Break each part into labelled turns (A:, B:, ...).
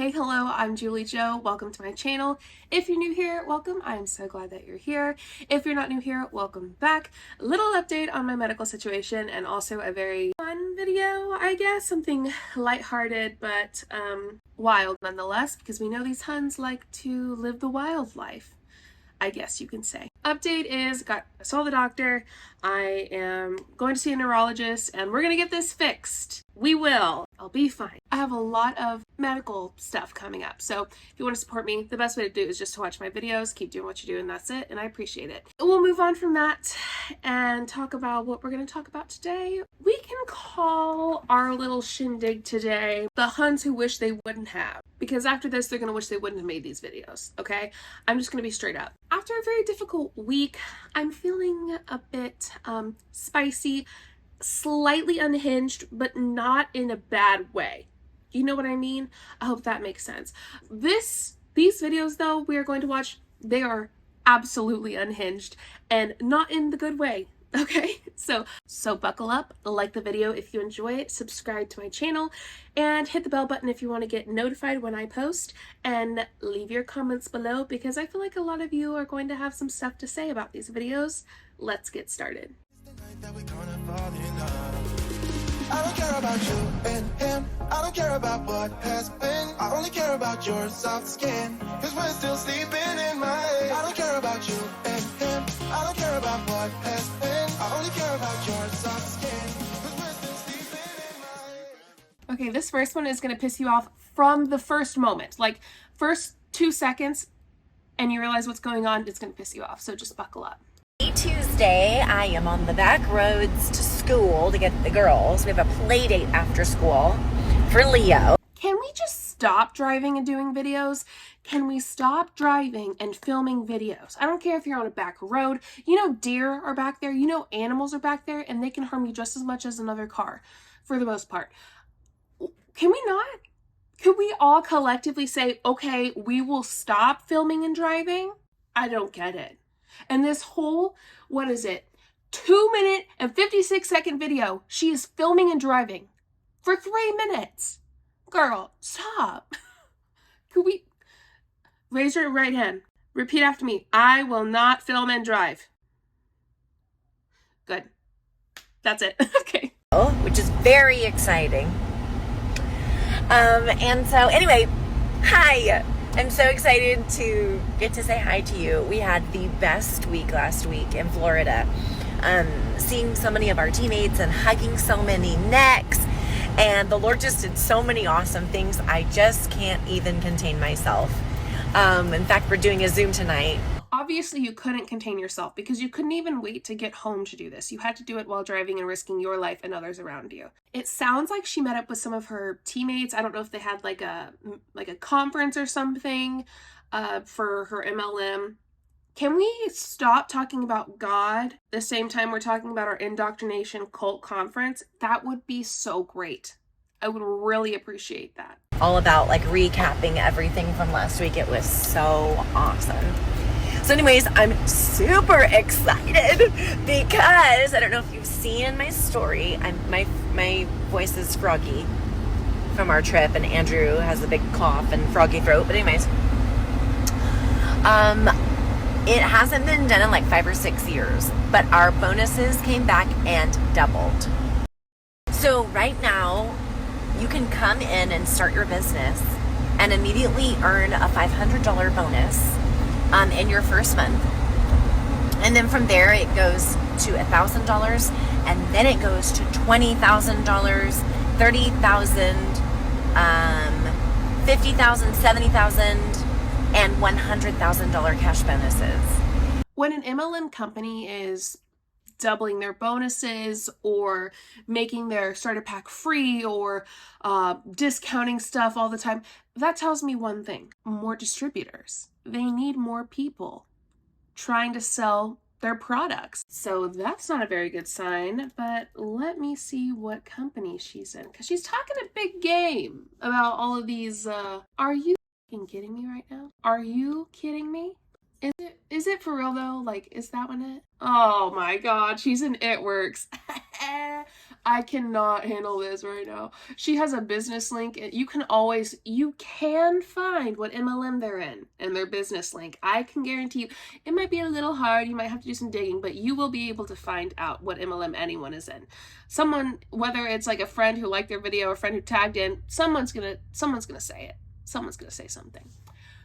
A: Hey, hello, I'm JulieJo. Welcome to my channel. If you're new here, welcome. I'm so glad that you're here. If you're not new here, welcome back. A little update on my medical situation and also a very fun video, I guess. Something lighthearted, but wild nonetheless, because we know these Huns like to live the wild life, I guess you can say. Update is, I saw the doctor. I am going to see a neurologist and we're gonna get this fixed. We will. I'll be fine. I have a lot of medical stuff coming up, so if you want to support me, the best way to do it is just to watch my videos, keep doing what you do, and that's it, and I appreciate it. We'll move on from that and talk about what we're going to talk about today. We can call our little shindig today the Huns who wish they wouldn't have, because after this they're going to wish they wouldn't have made these videos, okay? I'm just going to be straight up. After a very difficult week, I'm feeling a bit spicy, slightly unhinged, but not in a bad way. You know what I mean? I hope that makes sense. These videos though we are going to watch, they are absolutely unhinged and not in the good way. Okay, so buckle up, like the video if you enjoy it, subscribe to my channel, and hit the bell button if you want to get notified when I post, and leave your comments below because I feel like a lot of you are going to have some stuff to say about these videos. Let's get started.
B: I don't care about you and him. I don't care about what has been. I only care about your soft skin. Cause we're still sleeping in my head. I don't care about you and him. I don't care about what has been. I only care about your soft skin. Cause we're still sleeping in my head.
A: Okay, this first one is going to piss you off from the first moment. Like, first 2 seconds, and you realize what's going on, it's going to piss you off. So just buckle up.
C: Tuesday, I am on the back roads to school to get the girls. We have a play date after school for Leo.
A: Can we just stop driving and doing videos? Can we stop driving and filming videos? I don't care if you're on a back road. You know deer are back there. You know animals are back there, and they can harm you just as much as another car, for the most part. Can we not? Could we all collectively say, okay, we will stop filming and driving? I don't get it. And this whole, 2-minute and 56-second video, she is filming and driving for 3 minutes. Girl, stop. Could we raise your right hand? Repeat after me. I will not film and drive. Good. That's it. Okay.
C: Which is very exciting. And so anyway, hi. I'm so excited to get to say hi to you. We had the best week last week in Florida. Seeing so many of our teammates and hugging so many necks. And the Lord just did so many awesome things. I just can't even contain myself. In fact, we're doing a Zoom tonight.
A: Obviously, you couldn't contain yourself because you couldn't even wait to get home to do this. You had to do it while driving and risking your life and others around you. It sounds like she met up with some of her teammates. I don't know if they had like a conference or something for her MLM. Can we stop talking about God the same time we're talking about our indoctrination cult conference? That would be so great. I would really appreciate that.
C: All about like recapping everything from last week. It was so awesome. So anyways, I'm super excited because I don't know if you've seen in my story, my voice is froggy from our trip, and Andrew has a big cough and froggy throat. But anyways, it hasn't been done in like 5 or 6 years, but our bonuses came back and doubled. So right now, you can come in and start your business and immediately earn a $500 bonus in your first month. And then from there it goes to $1,000, and then it goes to $20,000, $30,000, $50,000, $70,000, and $100,000 cash bonuses.
A: When an MLM company is doubling their bonuses or making their starter pack free or discounting stuff all the time, that tells me one thing: more distributors. They need more people trying to sell their products. So that's not a very good sign, but let me see what company she's in, because she's talking a big game about all of these. Are you kidding me right now? Are you kidding me? Is it for real though? Like, is that one it? Oh my god, she's in It Works. I cannot handle this right now. She has a business link. You can find what MLM they're in their business link. I can guarantee you, it might be a little hard. You might have to do some digging, but you will be able to find out what MLM anyone is in. Someone, whether it's like a friend who liked their video, a friend who tagged in, someone's gonna say it. Someone's gonna say something.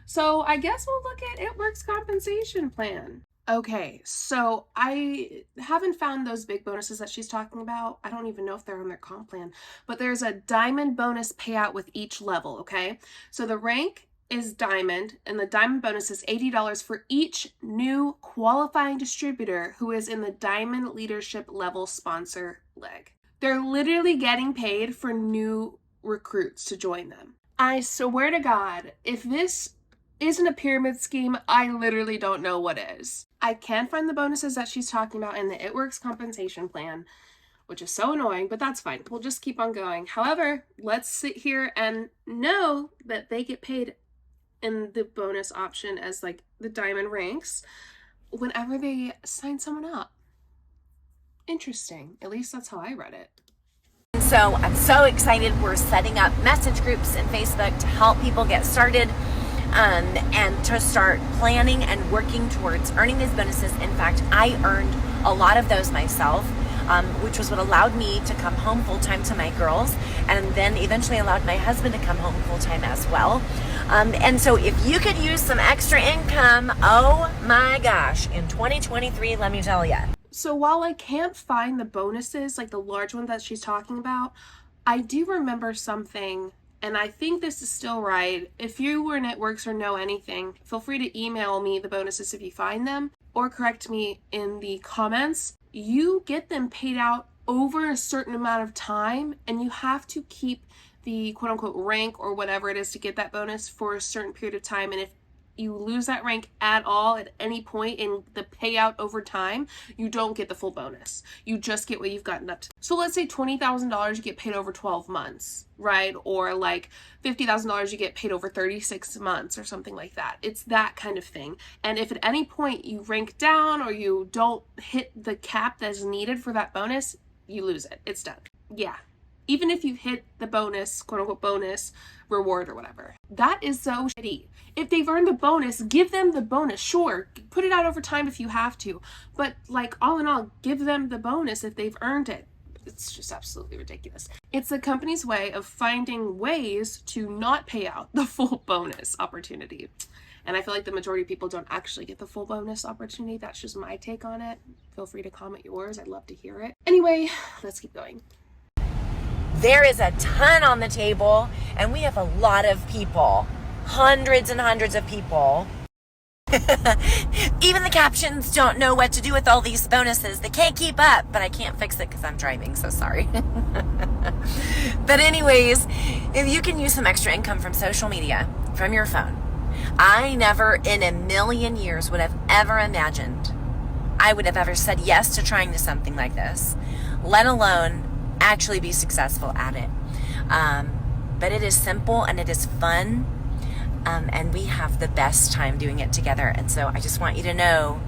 A: So I guess we'll look at It Works compensation plan. Okay, so I haven't found those big bonuses that she's talking about. I don't even know if they're on their comp plan, but there's a diamond bonus payout with each level, okay? So the rank is diamond, and the diamond bonus is $80 for each new qualifying distributor who is in the diamond leadership level sponsor leg. They're literally getting paid for new recruits to join them. I swear to God, if this isn't a pyramid scheme, I literally don't know what is. I can find the bonuses that she's talking about in the It Works compensation plan, which is so annoying, but that's fine. We'll just keep on going. However, let's sit here and know that they get paid in the bonus option as like the diamond ranks whenever they sign someone up. Interesting. At least that's how I read it.
C: So I'm so excited. We're setting up message groups in Facebook to help people get started. And to start planning and working towards earning these bonuses. In fact, I earned a lot of those myself, which was what allowed me to come home full-time to my girls, and then eventually allowed my husband to come home full-time as well. And so if you could use some extra income, oh my gosh, in 2023, let me tell you.
A: So while I can't find the bonuses, like the large one that she's talking about, I do remember something. And I think this is still right. If you were in It Works or know anything, feel free to email me the bonuses if you find them, or correct me in the comments. You get them paid out over a certain amount of time, and you have to keep the quote-unquote rank or whatever it is to get that bonus for a certain period of time. And if you lose that rank at all at any point in the payout over time, you don't get the full bonus. You just get what you've gotten up to. So let's say $20,000 you get paid over 12 months, right? Or like $50,000 you get paid over 36 months or something like that. It's that kind of thing. And if at any point you rank down or you don't hit the cap that's needed for that bonus, you lose it. It's done. Yeah. Even if you hit the bonus, quote unquote bonus reward or whatever. That is so shitty. If they've earned the bonus, give them the bonus. Sure, put it out over time if you have to. But like all in all, give them the bonus if they've earned it. It's just absolutely ridiculous. It's the company's way of finding ways to not pay out the full bonus opportunity. And I feel like the majority of people don't actually get the full bonus opportunity. That's just my take on it. Feel free to comment yours. I'd love to hear it. Anyway, let's keep going.
C: There is a ton on the table, and we have a lot of people, hundreds and hundreds of people. Even the captions don't know what to do with all these bonuses. They can't keep up, but I can't fix it because I'm driving, so sorry. But anyways, if you can use some extra income from social media, from your phone, I never in a million years would have ever imagined I would have ever said yes to trying to something like this, let alone actually be successful at it. But it is simple and it is fun, and we have the best time doing it together. And so I just want you to know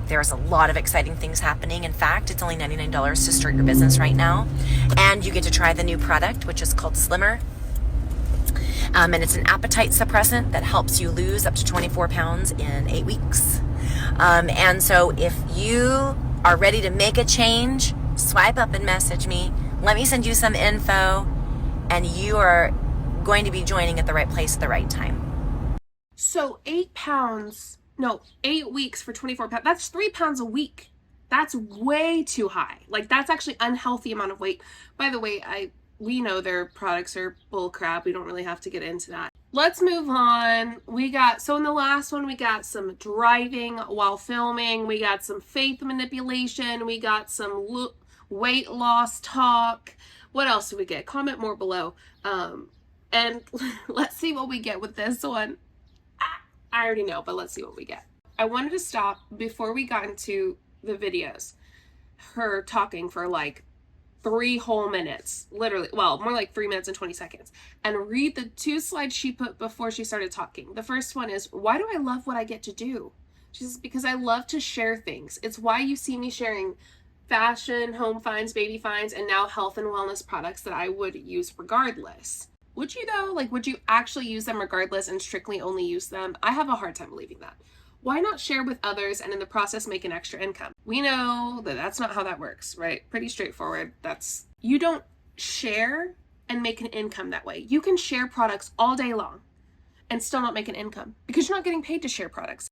C: there's a lot of exciting things happening. In fact, it's only $99 to start your business right now, and you get to try the new product, which is called Slimeeeee. And it's an appetite suppressant that helps you lose up to 24 pounds in 8 weeks. And so if you are ready to make a change, swipe up and message me. Let me send you some info, and you are going to be joining at the right place at the right time.
A: So 8 weeks for 24 pounds. That's 3 pounds a week. That's way too high. Like, that's actually unhealthy amount of weight. By the way, we know their products are bull crap. We don't really have to get into that. Let's move on. So in the last one, we got some driving while filming. We got some faith manipulation. We got some weight loss talk. What else do we get? Comment more below. And let's see what we get with this one. I already know, but let's see what we get. I wanted to stop before we got into the videos, her talking for like 3 whole minutes, literally, well, more like 3 minutes and 20 seconds, and read the 2 slides she put before she started talking. The first one is, why do I love what I get to do? She says, because I love to share things. It's why you see me sharing fashion, home finds, baby finds, and now health and wellness products that I would use regardless. Would you though? Like, would you actually use them regardless and strictly only use them? I have a hard time believing that. Why not share with others and in the process make an extra income? We know that that's not how that works, right? Pretty straightforward. You don't share and make an income that way. You can share products all day long and still not make an income because you're not getting paid to share products.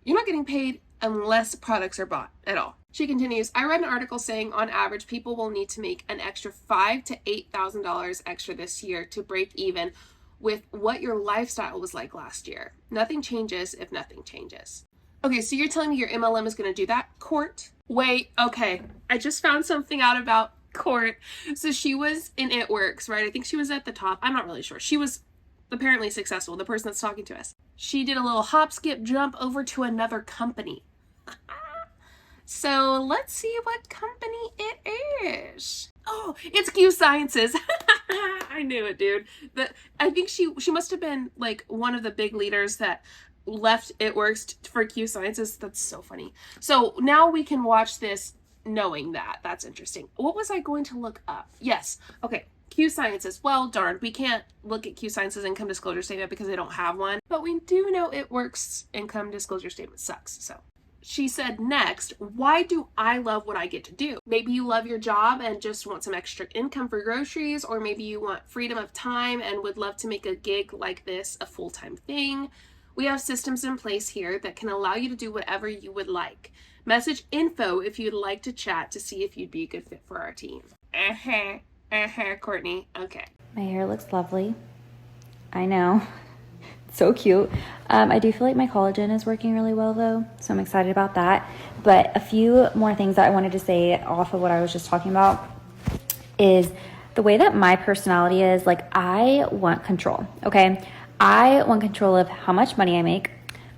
A: You're not getting paid unless products are bought at all. She continues, I read an article saying on average, people will need to make an extra $5,000 to $8,000 extra this year to break even with what your lifestyle was like last year. Nothing changes if nothing changes. Okay, so you're telling me your MLM is going to do that? Court? Wait, okay. I just found something out about Court. So she was in It Works, right? I think she was at the top. I'm not really sure. She was apparently successful, the person that's talking to us. She did a little hop, skip, jump over to another company. So let's see what company it is. Oh, it's Q Sciences. I knew it, dude. I think she must have been like one of the big leaders that left It Works for Q Sciences. That's so funny. So now we can watch this knowing that. That's interesting. What was I going to look up? Yes. Okay. Q Sciences. Well, darn, we can't look at Q Sciences income disclosure statement because they don't have one, but we do know It Works income disclosure statement sucks. So she said next, why do I love what I get to do? Maybe you love your job and just want some extra income for groceries, or maybe you want freedom of time and would love to make a gig like this a full-time thing. We have systems in place here that can allow you to do whatever you would like. Message info if you'd like to chat to see if you'd be a good fit for our team. Courtney. Okay.
D: My hair looks lovely. I know. So cute. I do feel like my collagen is working really well though, so I'm excited about that. But a few more things that I wanted to say off of what I was just talking about is the way that my personality is. Like, I want control, okay? I want control of how much money I make.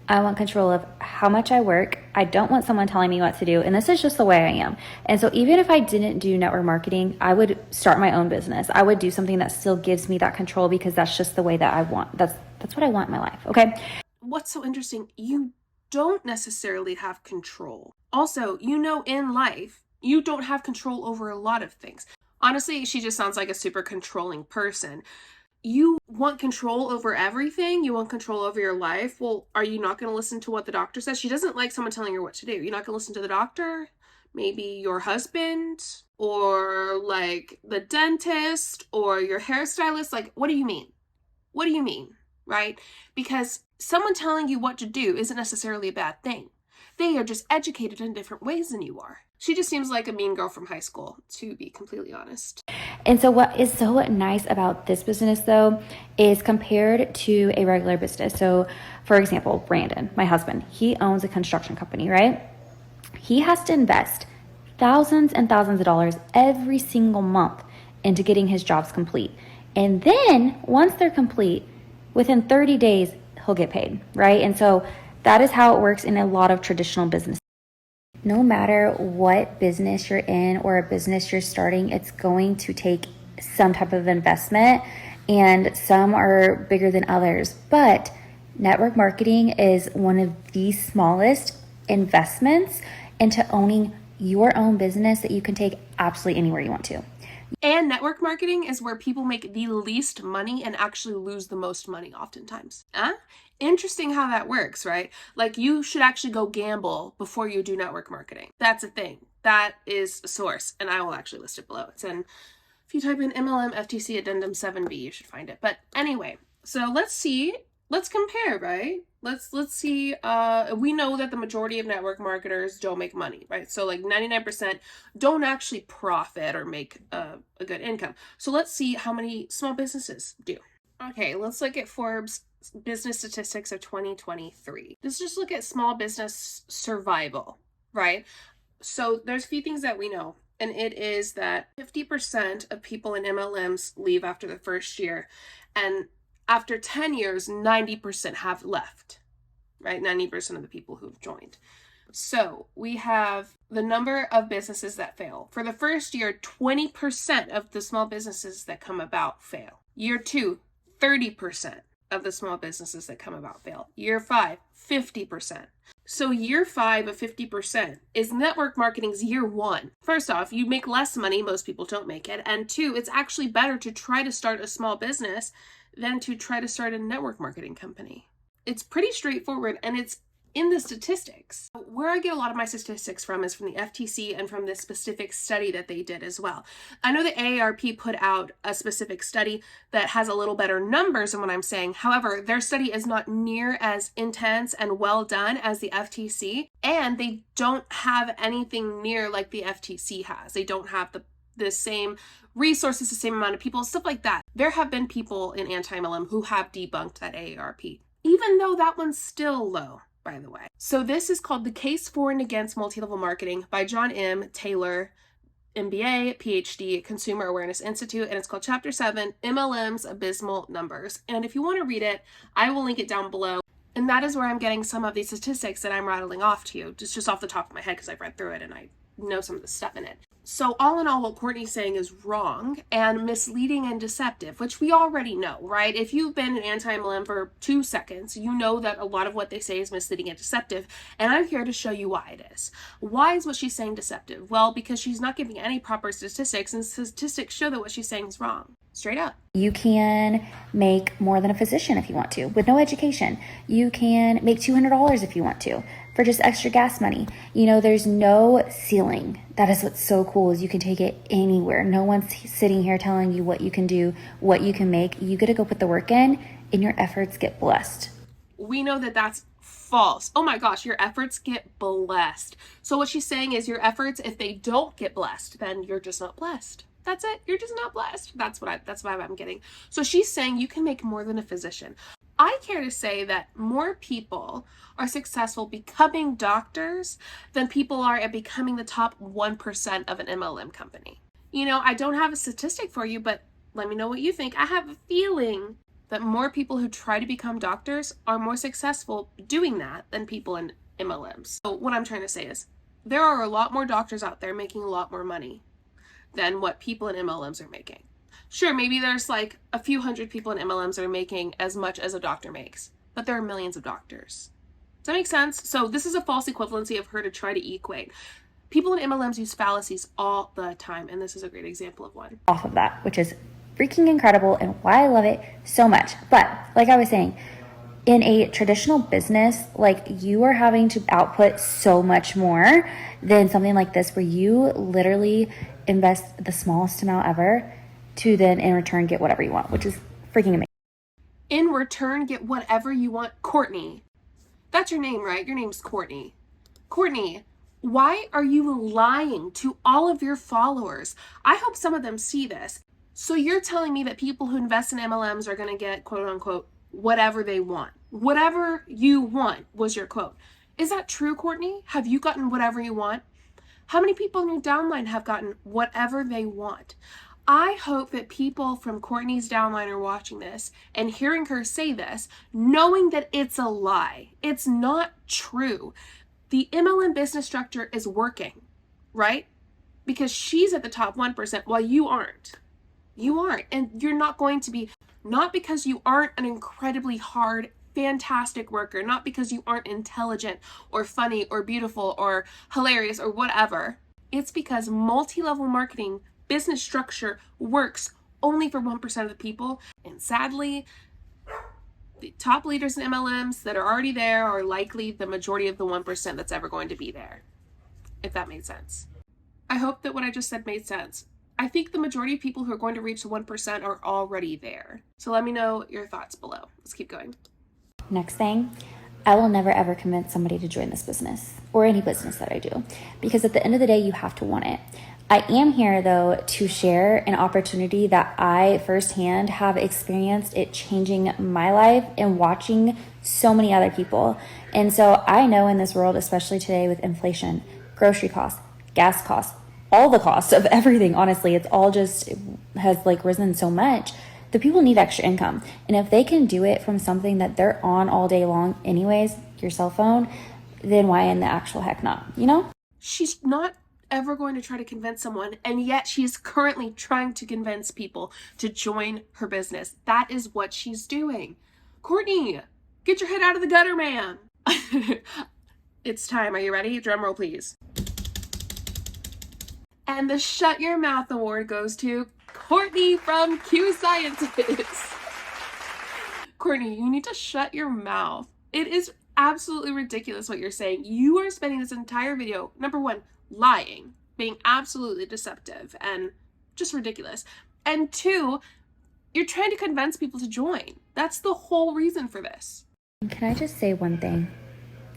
D: I want control of how much I work. I don't want someone telling me what to do. And this is just the way I am. And so even if I didn't do network marketing, I would start my own business. I would do something that still gives me that control because that's just the way that I want. That's what I want in my life, okay?
A: What's so interesting, you don't necessarily have control. Also, in life, you don't have control over a lot of things. Honestly, she just sounds like a super controlling person. You want control over everything. You want control over your life. Well, are you not going to listen to what the doctor says? She doesn't like someone telling her what to do. You're not going to listen to the doctor? Maybe your husband or like the dentist or your hairstylist? Like, what do you mean? What do you mean? Right? Because someone telling you what to do isn't necessarily a bad thing. They are just educated in different ways than you are. She just seems like a mean girl from high school, to be completely honest.
D: And so what is so nice about this business though is compared to a regular business. So for example, Brandon, my husband, he owns a construction company, right? He has to invest thousands and thousands of dollars every single month into getting his jobs complete. And then once they're complete, within 30 days, he'll get paid, right? And so that is how it works in a lot of traditional businesses. No matter what business you're in or a business you're starting, it's going to take some type of investment, and some are bigger than others. But network marketing is one of the smallest investments into owning your own business that you can take absolutely anywhere you want to.
A: And network marketing is where people make the least money and actually lose the most money oftentimes. Interesting how that works, right? Like, you should actually go gamble before you do network marketing. That's a thing. That is a source, and I will actually list it below. It's in, if you type in MLM FTC Addendum 7B, you should find it. But anyway, so let's compare, right? Let's see, we know that the majority of network marketers don't make money, right? So like 99% don't actually profit or make a good income. So let's see how many small businesses do. Okay, let's look at Forbes business statistics of 2023. Let's just look at small business survival, right? So there's a few things that we know, and it is that 50% of people in MLMs leave after the first year, and after 10 years, 90% have left, right? 90% of the people who've joined. So we have the number of businesses that fail. For the first year, 20% of the small businesses that come about fail. Year 2, 30% of the small businesses that come about fail. Year 5, 50%. So year 5 of 50% is network marketing's year 1. First off, you make less money. Most people don't make it. And 2, it's actually better to try to start a small business than to try to start a network marketing company. It's pretty straightforward, and it's in the statistics. Where I get a lot of my statistics from is from the FTC and from this specific study that they did as well. I know the AARP put out a specific study that has a little better numbers than what I'm saying. However, their study is not near as intense and well done as the FTC, and they don't have anything near like the FTC has. They don't have the same resources, the same amount of people, stuff like that. There have been people in AntiMLM who have debunked that AARP, even though that one's still low, by the way. So this is called The Case for and Against Multi-Level Marketing by John M. Taylor, MBA, PhD, Consumer Awareness Institute, and it's called Chapter 7, MLM's Abysmal Numbers. And if you want to read it, I will link it down below. And that is where I'm getting some of these statistics that I'm rattling off to you, just off the top of my head, because I've read through it and I know some of the stuff in it. So all in all, what Courtney's saying is wrong and misleading and deceptive, which we already know, right? If you've been an anti-MLM for 2 seconds, you know that a lot of what they say is misleading and deceptive, and I'm here to show you why it is. Why is what she's saying deceptive? Well, because she's not giving any proper statistics, and statistics show that what she's saying is wrong. Straight up.
D: You can make more than a physician if you want to, with no education. You can make $200 if you want to, for just extra gas money. You know, there's no ceiling. That is what's so cool, is you can take it anywhere. No one's sitting here telling you what you can do, what you can make. You get to go put the work in, and your efforts get blessed.
A: We know that that's false. Oh my gosh, your efforts get blessed. So what she's saying is your efforts, if they don't get blessed, then you're just not blessed. That's it. You're just not blessed. That's what I'm getting. So she's saying you can make more than a physician. I care to say that more people are successful becoming doctors than people are at becoming the top 1% of an MLM company. You know, I don't have a statistic for you, but let me know what you think. I have a feeling that more people who try to become doctors are more successful doing that than people in MLMs. So what I'm trying to say is there are a lot more doctors out there making a lot more money than what people in MLMs are making. Sure, maybe there's like a few hundred people in MLMs that are making as much as a doctor makes, but there are millions of doctors. Does that make sense? So this is a false equivalency of her to try to equate. People in MLMs use fallacies all the time, and this is a great example of one.
D: Off of that, which is freaking incredible and why I love it so much. But like I was saying, in a traditional business, like, you are having to output so much more than something like this, where you literally invest the smallest amount ever to then in return get whatever you want, which is freaking amazing.
A: In return, get whatever you want. Courtney, that's your name, right? Your name's Courtney. Courtney, why are you lying to all of your followers? I hope some of them see this. So you're telling me that people who invest in MLMs are going to get, quote unquote, whatever they want. Whatever you want was your quote. Is that true, Courtney? Have you gotten whatever you want? How many people in your downline have gotten whatever they want? I hope that people from Courtney's downline are watching this and hearing her say this, knowing that it's a lie. It's not true. The MLM business structure is working, right? Because she's at the top 1% while you aren't. You aren't. And you're not going to be, not because you aren't an incredibly hard, fantastic worker, not because you aren't intelligent or funny or beautiful or hilarious or whatever. It's because multi-level marketing business structure works only for 1% of the people. And sadly, the top leaders in MLMs that are already there are likely the majority of the 1% that's ever going to be there, if that made sense. I hope that what I just said made sense. I think the majority of people who are going to reach the 1% are already there. So let me know your thoughts below. Let's keep going.
D: Next thing, I will never ever convince somebody to join this business or any business that I do, because at the end of the day, you have to want it. I am here though to share an opportunity that I firsthand have experienced it changing my life and watching so many other people. And so I know in this world, especially today with inflation, grocery costs, gas costs, all the costs of everything, honestly, it's all just has like risen so much. The people need extra income. And if they can do it from something that they're on all day long anyways, your cell phone, then why in the actual heck not, you know?
A: She's not ever going to try to convince someone, and yet she is currently trying to convince people to join her business. That is what she's doing. Courtney, get your head out of the gutter, man. It's time. Are you ready? Drum roll, please. And the Shut Your Mouth Award goes to Courtney from Q Scientist. Courtney, you need to shut your mouth. It is absolutely ridiculous what you're saying. You are spending this entire video, number one, lying, being absolutely deceptive and just ridiculous. And two, you're trying to convince people to join. That's the whole reason for this.
D: Can I just say one thing?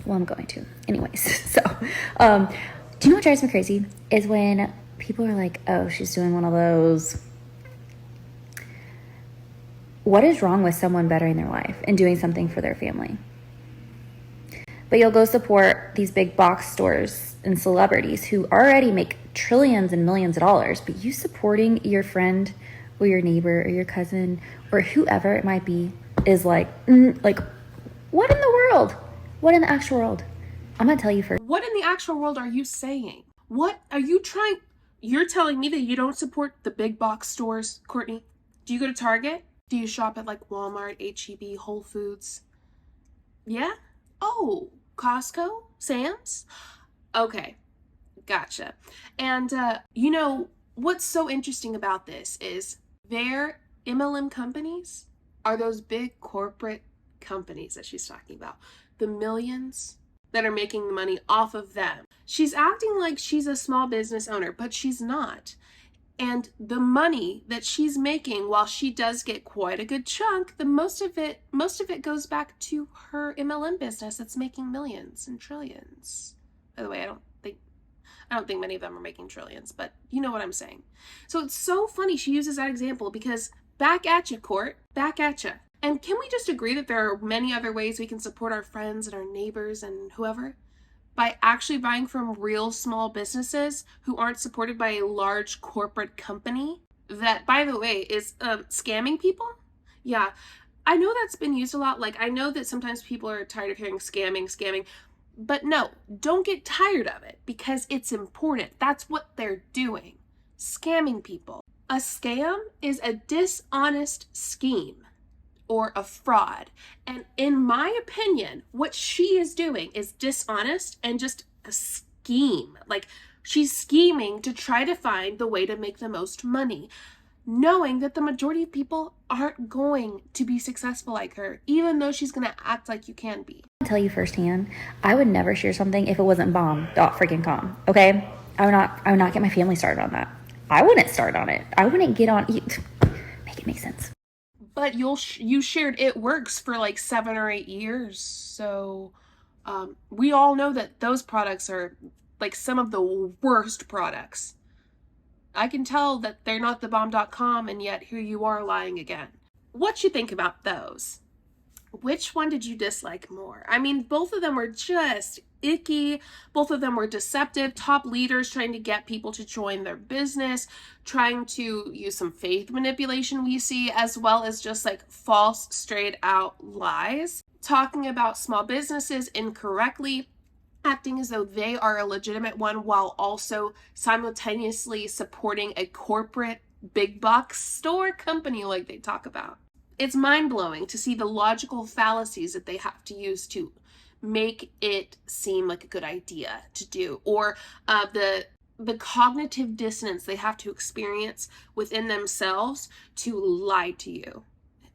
D: Well, I'm going to. Anyways, so, do you know what drives me crazy? Is when people are like, oh, she's doing one of those. What is wrong with someone bettering their life and doing something for their family? But you'll go support these big box stores and celebrities who already make trillions and millions of dollars, but you supporting your friend or your neighbor or your cousin or whoever it might be is like, what in the world? What in the actual world? I'm going to tell you first.
A: What in the actual world are you saying? What are you trying? You're telling me that you don't support the big box stores, Courtney? Do you go to Target? Do you shop at like Walmart, H-E-B, Whole Foods? Yeah? Oh, Costco? Sam's? Okay, gotcha. And you know, what's so interesting about this is their MLM companies are those big corporate companies that she's talking about. The millions that are making the money off of them. She's acting like she's a small business owner, but she's not. And the money that she's making, while she does get quite a good chunk, most of it goes back to her MLM business that's making millions and trillions. By the way, I don't think many of them are making trillions, but you know what I'm saying. So it's so funny she uses that example because back at you, Court, back at you. And can we just agree that there are many other ways we can support our friends and our neighbors and whoever? By actually buying from real small businesses who aren't supported by a large corporate company that, by the way, is scamming people? Yeah, I know that's been used a lot. Like, I know that sometimes people are tired of hearing scamming, but no, don't get tired of it because it's important. That's what they're doing, scamming people. A scam is a dishonest scheme or a fraud. And in my opinion, what she is doing is dishonest and just a scheme. Like, she's scheming to try to find the way to make the most money, knowing that the majority of people aren't going to be successful like her, even though she's going to act like you can be.
D: I'll tell you firsthand, I would never share something if it wasn't bomb.freaking.com, okay? I would not get my family started on that. I wouldn't start on it. I wouldn't get on it. Make it make sense.
A: But you shared It Works for like 7 or 8 years. So we all know that those products are like some of the worst products. I can tell that they're not the bomb.com, and yet here you are lying again. What you think about those? Which one did you dislike more? I mean, both of them were just icky. Both of them were deceptive. Top leaders trying to get people to join their business, trying to use some faith manipulation we see, as well as just like false, straight out lies. Talking about small businesses incorrectly, acting as though they are a legitimate one while also simultaneously supporting a corporate big box store company like they talk about. It's mind-blowing to see the logical fallacies that they have to use to make it seem like a good idea to do, or the cognitive dissonance they have to experience within themselves to lie to you.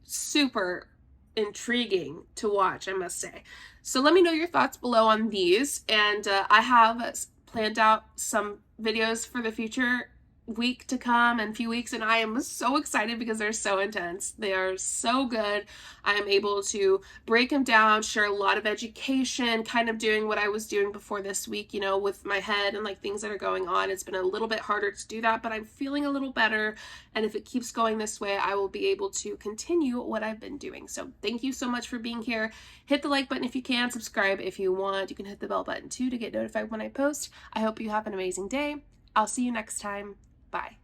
A: Super intriguing to watch, I must say. So let me know your thoughts below on these, and I have planned out some videos for the future week to come and few weeks, and I am so excited because they're so intense. They are so good. I am able to break them down, share a lot of education, kind of doing what I was doing before this week, you know, with my head and like things that are going on. It's been a little bit harder to do that, but I'm feeling a little better, and if it keeps going this way, I will be able to continue what I've been doing. So thank you so much for being here. Hit the like button if you can, subscribe if you want. You can hit the bell button too to get notified when I post. I hope you have an amazing day. I'll see you next time. Bye.